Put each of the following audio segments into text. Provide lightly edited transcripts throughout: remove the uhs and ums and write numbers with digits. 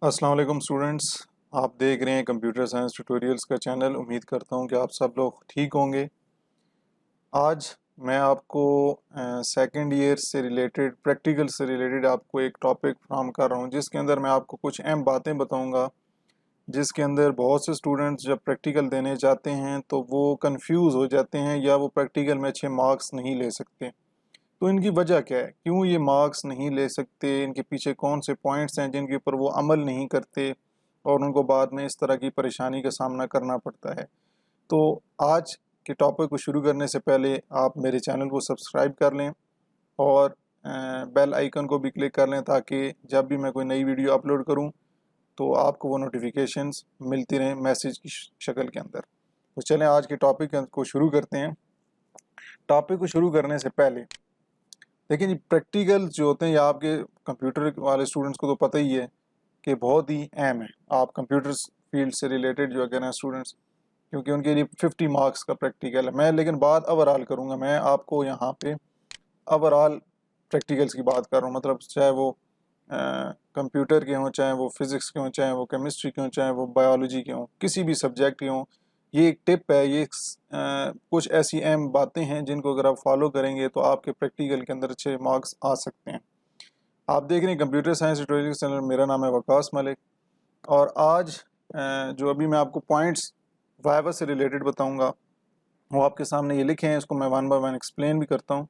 अस्सलाम वालेकुम स्टूडेंट्स। आप देख रहे हैं कंप्यूटर साइंस ट्यूटोरियल्स का चैनल। उम्मीद करता हूं कि आप सब लोग ठीक होंगे। आज मैं आपको सेकंड ईयर से रिलेटेड, प्रैक्टिकल से रिलेटेड आपको एक टॉपिक फ्राहम कर रहा हूं, जिसके अंदर मैं आपको कुछ अहम बातें बताऊंगा, जिसके अंदर बहुत से स्टूडेंट्स जब प्रैक्टिकल देने जाते हैं तो वो कंफ्यूज हो जाते हैं या वो प्रैक्टिकल में अच्छे मार्क्स नहीं ले सकते। तो इनकी वजह क्या है, क्यों ये मार्क्स नहीं ले सकते, इनके पीछे कौन से पॉइंट्स हैं जिनके ऊपर वो अमल नहीं करते और उनको बाद में इस तरह की परेशानी का सामना करना पड़ता है। तो आज के टॉपिक को शुरू करने से पहले आप मेरे चैनल को सब्सक्राइब कर लें और बेल आइकन को भी क्लिक कर लें, ताकि जब भी मैं कोई नई वीडियो अपलोड करूं तो आपको वो नोटिफिकेशंस मिलती रहें मैसेज की शक्ल के अंदर। तो चलें आज के टॉपिक को शुरू करते हैं। टॉपिक को शुरू करने से पहले देखिए जी, प्रैक्टिकल जो होते हैं, या आपके कंप्यूटर वाले स्टूडेंट्स को तो पता ही है कि बहुत ही अहम है। आप कंप्यूटर फील्ड से रिलेटेड जो अगर हैं स्टूडेंट्स, क्योंकि उनके लिए 50 मार्क्स का प्रैक्टिकल है। मैं लेकिन बात ओवरऑल करूँगा, मैं आपको यहाँ पे ओवरऑल प्रैक्टिकल्स की बात कर रहा हूँ। मतलब चाहे वो कंप्यूटर के हों, चाहे वो फिज़िक्स के हों, चाहे वो केमिस्ट्री के हों, चाहे वो बायोलॉजी के हों, किसी भी सब्जेक्ट के हों। ये एक टिप है, ये कुछ ऐसी अहम बातें हैं जिनको अगर आप फॉलो करेंगे तो आपके प्रैक्टिकल के अंदर अच्छे मार्क्स आ सकते हैं। आप देख रहे हैं कंप्यूटर साइंस ट्यूटोरियल चैनल, मेरा नाम है वकास मलिक। और आज जो अभी मैं आपको पॉइंट्स वाइवा से रिलेटेड बताऊंगा वो आपके सामने ये लिखे हैं। इसको मैं वन बाय वन एक्सप्लेन भी करता हूँ।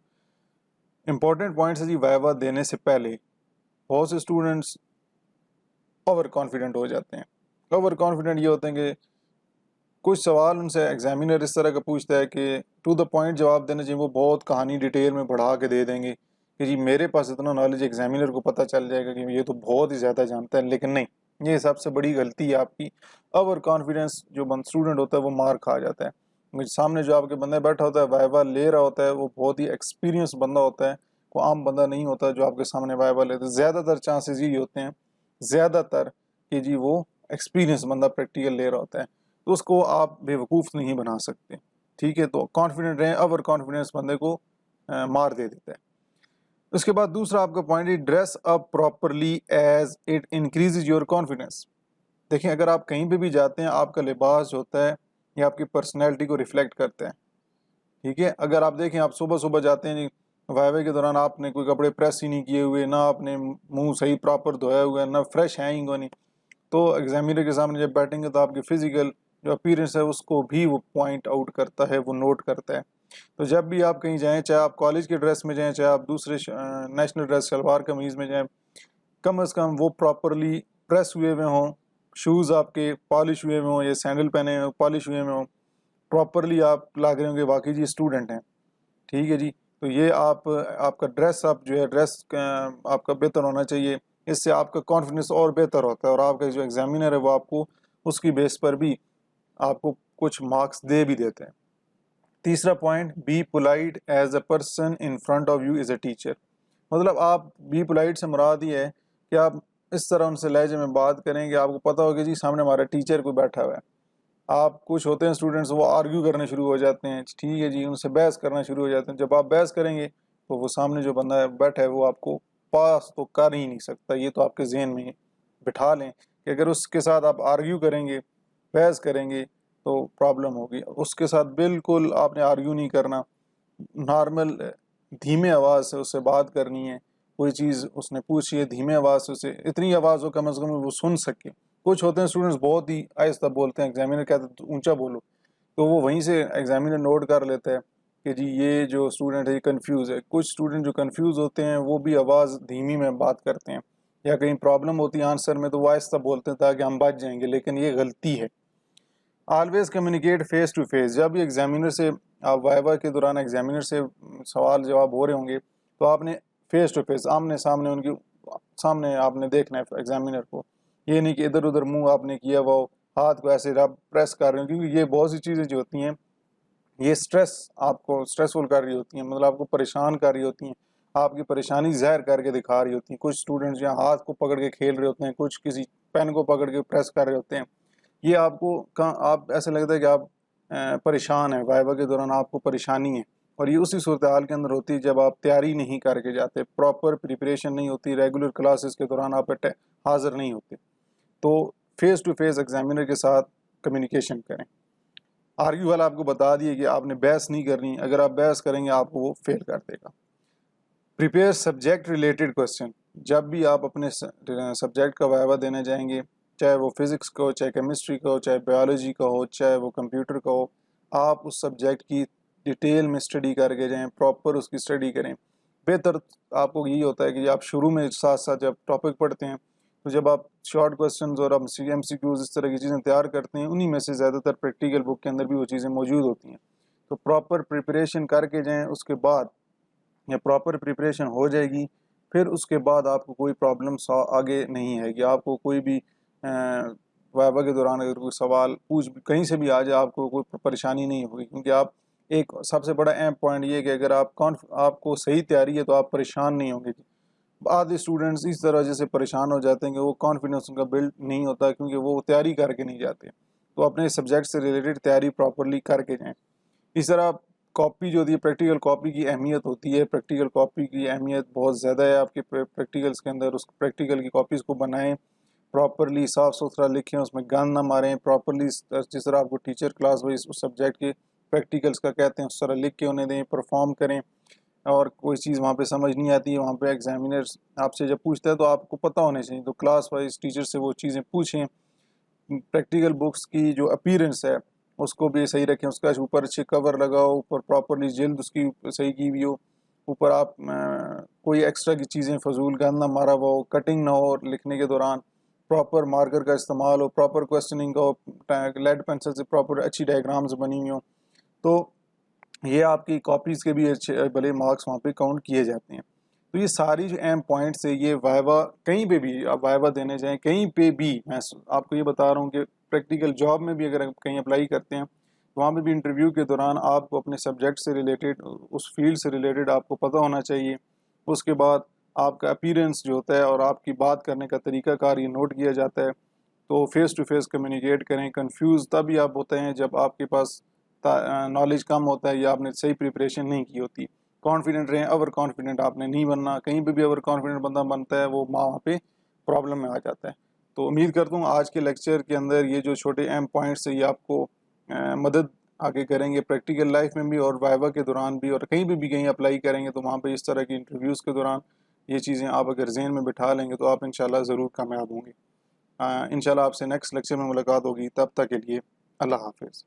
इंपॉर्टेंट पॉइंट्स है जी। वाइवा देने से पहले बहुत से स्टूडेंट्स ओवर कॉन्फिडेंट हो जाते हैं। ओवर कॉन्फिडेंट ये होते हैं कि कुछ सवाल उनसे एग्जामिनर इस तरह का पूछता है कि टू द पॉइंट जवाब देना चाहिए, वो बहुत कहानी डिटेल में बढ़ा के दे देंगे कि जी मेरे पास इतना नॉलेज, एग्जामिनर को पता चल जाएगा कि ये तो बहुत ही ज़्यादा जानता है। लेकिन नहीं, ये सबसे बड़ी गलती है आपकी। ओवर कॉन्फिडेंस जो स्टूडेंट होता है वो मार खा जाता है। क्योंकि सामने जो आपके बंदा बैठा होता है, वाइवा ले रहा होता है, वो बहुत ही एक्सपीरियंस बंदा होता है, वो आम बंदा नहीं होता जो आपके सामने वाइवा लेता है। ज़्यादातर चांसेस यही होते हैं, ज़्यादातर, कि जी वो एक्सपीरियंस बंदा प्रैक्टिकल ले रहा होता है, तो उसको आप बेवकूफ़ नहीं बना सकते। ठीक है, तो कॉन्फिडेंट रहें। ओवर कॉन्फिडेंस बंदे को मार दे देता है। उसके बाद दूसरा आपका पॉइंट है, dress up properly as it increases your confidence. देखिए, अगर आप कहीं पे भी जाते हैं, आपका लिबास जो होता है ये आपकी पर्सनैलिटी को रिफ्लेक्ट करता है। ठीक है, अगर आप देखें, आप सुबह सुबह जाते हैं, वाइवे के दौरान आपने कोई कपड़े प्रेस ही नहीं किए हुए, ना आपने मुंह सही प्रॉपर धोया हुआ है, ना फ्रेश है ही नहीं, तो एग्जामिनर के सामने जब बैठेंगे तो आपकी फिजिकल जो अपीयरेंस है उसको भी वो पॉइंट आउट करता है, वो नोट करता है। तो जब भी आप कहीं जाएं, चाहे आप कॉलेज के ड्रेस में जाएं, चाहे आप दूसरे नेशनल ड्रेस शलवार कमीज़ में जाएं, कम से कम वो प्रॉपरली प्रेस हुए हुए हों, शूज़ आपके पॉलिश हुए हुए हों, या सैंडल पहने हुए पॉलिश हुए हुए हों, प्रॉपरली आप लग रहे होंगे वाकई जी स्टूडेंट हैं। ठीक है जी, तो ये आपका ड्रेस अप जो है, ड्रेस आपका बेहतर होना चाहिए। इससे आपका कॉन्फिडेंस और बेहतर होता है, और आपका जो एग्जामिनर है वो आपको उसकी बेस पर भी आपको कुछ मार्क्स दे भी देते हैं। तीसरा point, be polite as a person in front of you is a teacher. मतलब आप बी पोलाइट से मुराद ये है कि आप इस तरह उनसे लहजे में बात करें कि आपको पता हो कि जी सामने हमारा टीचर कोई बैठा हुआ है। आप कुछ होते हैं स्टूडेंट्स, वो आर्ग्यू करने शुरू हो जाते हैं, ठीक है जी, उनसे बहस करना शुरू हो जाते हैं। जब आप बहस करेंगे तो वो सामने जो बंदा बैठा है वो आपको पास तो कर ही नहीं सकता। ये तो आपके जहन में बिठा लें कि अगर उसके साथ आप आर्ग्यू करेंगे, बहस करेंगे, तो प्रॉब्लम होगी। उसके साथ बिल्कुल आपने आर्ग्यू नहीं करना, नॉर्मल धीमे आवाज़ से उससे बात करनी है। कोई चीज़ उसने पूछी है, धीमे आवाज़ से उसे, इतनी आवाज़ हो कम से कम वो सुन सके। कुछ होते हैं स्टूडेंट्स बहुत ही आहिस्ता बोलते हैं, एग्जामिनर कहते हैं तो ऊंचा बोलो, तो वो वहीं से एग्जामिनर नोट कर लेता है कि जी ये जो स्टूडेंट है ये कंफ्यूज है। कुछ स्टूडेंट जो कंफ्यूज होते हैं वो भी आवाज़ धीमी में बात करते हैं, या कहीं प्रॉब्लम होती है आंसर में तो वो आहिस्ता बोलते हैं ताकि हम बच जाएंगे, लेकिन ये गलती है। Always communicate face to face. जब भी एग्जामिनर से आप वाइवा के दौरान एग्जामिनर से सवाल जवाब हो रहे होंगे तो आपने फेस टू फेस, आमने सामने उनकी सामने आपने देखना है एग्जामिनर को। ये नहीं कि इधर उधर मुंह आपने किया वो हाथ को ऐसे रब प्रेस कर रहे हो, क्योंकि ये बहुत सी चीज़ें जो होती हैं ये स्ट्रेस, आपको स्ट्रेसफुल कर रही होती हैं, मतलब आपको परेशान कर रही होती हैं, आपकी परेशानी ज़ाहिर करके दिखा रही होती हैं। कुछ स्टूडेंट्स यहाँ हाथ को पकड़ के खेल रहे होते हैं, कुछ किसी पेन को पकड़ के प्रेस कर रहे होते हैं। ये आपको कहाँ आप ऐसा लगता है कि आप परेशान हैं, वाइवा के दौरान आपको परेशानी है। और ये उसी सूरत हाल के अंदर होती है जब आप तैयारी नहीं करके जाते, प्रॉपर प्रिपरेशन नहीं होती, रेगुलर क्लासेस के दौरान आप हाजिर नहीं होते। تو فیس ٹو فیس ایگزامینر کے ساتھ کمیونیکیشن کریں. آرگیو والا آپ کو بتا دیے کہ آپ نے بحث نہیں کرنی، اگر آپ بحث کریں گے آپ کو وہ فیل کر دے گا. Prepare subject related question. جب بھی آپ اپنے سبجیکٹ کا وائوا دینے جائیں گے، چاہے وہ فزکس کا ہو، چاہے کیمسٹری کا ہو، چاہے بایولوجی کا ہو، چاہے وہ کمپیوٹر کا ہو، آپ اس سبجیکٹ کی ڈیٹیل میں اسٹڈی کر کے جائیں، پراپر اس کی اسٹڈی کریں. بہتر آپ کو یہی ہوتا ہے کہ آپ شروع میں ساتھ ساتھ جب ٹاپک پڑھتے ہیں تو جب آپ شارٹ کوسچنز اور ایم سی کیوز اس طرح کی چیزیں تیار کرتے ہیں، انہی میں سے زیادہ تر پریکٹیکل بک کے اندر بھی وہ چیزیں موجود ہوتی ہیں. تو پراپر پریپریشن کر کے جائیں. اس کے بعد یا پراپر پریپریشن ہو جائے گی، پھر اس کے بعد آپ کو کوئی پرابلم آگے نہیں ہے کہ آپ کو کوئی بھی وائوا کے دوران اگر کوئی سوال کہیں سے بھی آ جائے آپ کو کوئی پریشانی نہیں ہوگی. کیونکہ آپ ایک سب سے بڑا اہم پوائنٹ یہ ہے کہ اگر آپ کو صحیح تیاری ہے تو آپ پریشان نہیں ہوں گے. آدھے اسٹوڈنٹس اس طرح جیسے پریشان ہو جاتے ہیں کہ وہ کانفیڈنس ان کا بلڈ نہیں ہوتا کیونکہ وہ تیاری کر کے نہیں جاتے. تو اپنے سبجیکٹ سے ریلیٹڈ تیاری پراپرلی کر کے جائیں. اس طرح کاپی جو ہوتی ہے، پریکٹیکل کاپی کی اہمیت ہوتی ہے. پریکٹیکل کاپی کی اہمیت بہت زیادہ ہے آپ کے پریکٹیکلس کے اندر. اس پریکٹیکل کی کاپیز کو بنائیں، پراپرلی صاف ستھرا لکھیں، اس میں گند نہ ماریں. پراپرلی جس طرح آپ کو ٹیچر کلاس وائز اس سبجیکٹ کے پریکٹیکلس کا کہتے ہیں اس طرح لکھ کے انہیں دیں، پرفارم کریں. اور کوئی چیز وہاں پہ سمجھ نہیں آتی ہے، وہاں پہ ایگزامینر آپ سے جب پوچھتا ہے تو آپ کو پتہ ہونے چاہیے. تو کلاس وائز ٹیچر سے وہ چیزیں پوچھیں. پریکٹیکل بکس کی جو اپیرنس ہے اس کو بھی صحیح رکھیں. اس کا اوپر اچھے کور لگاؤ، اوپر پراپرلی جلد اس کی صحیح کی ہوئی ہو. اوپر آپ کوئی ایکسٹرا کی چیزیں فضول گند نہ مارا ہوا ہو، کٹنگ نہ ہو لکھنے کے دوران. پراپر مارکر کا استعمال ہو، پراپر کوسچننگ کا ہو، لیڈ پینسل سے پراپر اچھی ڈائیگرامز بنی ہوئی ہوں. تو یہ آپ کی کاپیز کے بھی اچھے بھلے مارکس وہاں پہ کاؤنٹ کیے جاتے ہیں. تو یہ ساری جو اہم پوائنٹس ہے، یہ وائوا کہیں پہ بھی آپ وائوا دینے جائیں، کہیں پہ بھی میں آپ کو یہ بتا رہا ہوں کہ پریکٹیکل جاب میں بھی اگر کہیں اپلائی کرتے ہیں تو وہاں پہ بھی انٹرویو کے دوران آپ کو اپنے سبجیکٹ سے ریلیٹڈ، اس فیلڈ سے ریلیٹڈ آپ کو پتہ ہونا چاہیے. اس کے بعد آپ کا اپیرنس جو ہوتا ہے اور آپ کی بات کرنے کا طریقہ کار یہ نوٹ کیا جاتا ہے. تو فیس ٹو فیس کمیونیکیٹ کریں. کنفیوز تبھی آپ ہوتے ہیں جب آپ کے پاس نالج کم ہوتا ہے یا آپ نے صحیح پریپریشن نہیں کی ہوتی. کانفیڈنٹ رہیں، اوور کانفیڈنٹ آپ نے نہیں بننا. کہیں پہ بھی اوور کانفیڈنٹ بندہ بنتا ہے وہ وہاں پہ پرابلم میں آ جاتا ہے. تو امید کرتا ہوں آج کے لیکچر کے اندر یہ جو چھوٹے اہم پوائنٹس ہیں یہ آپ کو مدد آگے کریں گے پریکٹیکل لائف میں بھی اور وائوا کے دوران بھی. اور کہیں بھی کہیں اپلائی کریں گے تو وہاں پہ اس طرح کی انٹرویوز کے دوران یہ چیزیں آپ اگر ذہن میں بٹھا لیں گے تو آپ انشاءاللہ ضرور کامیاب ہوں گے. انشاءاللہ آپ سے نیکسٹ لیکچر میں ملاقات ہوگی. تب تک کے لیے اللہ حافظ.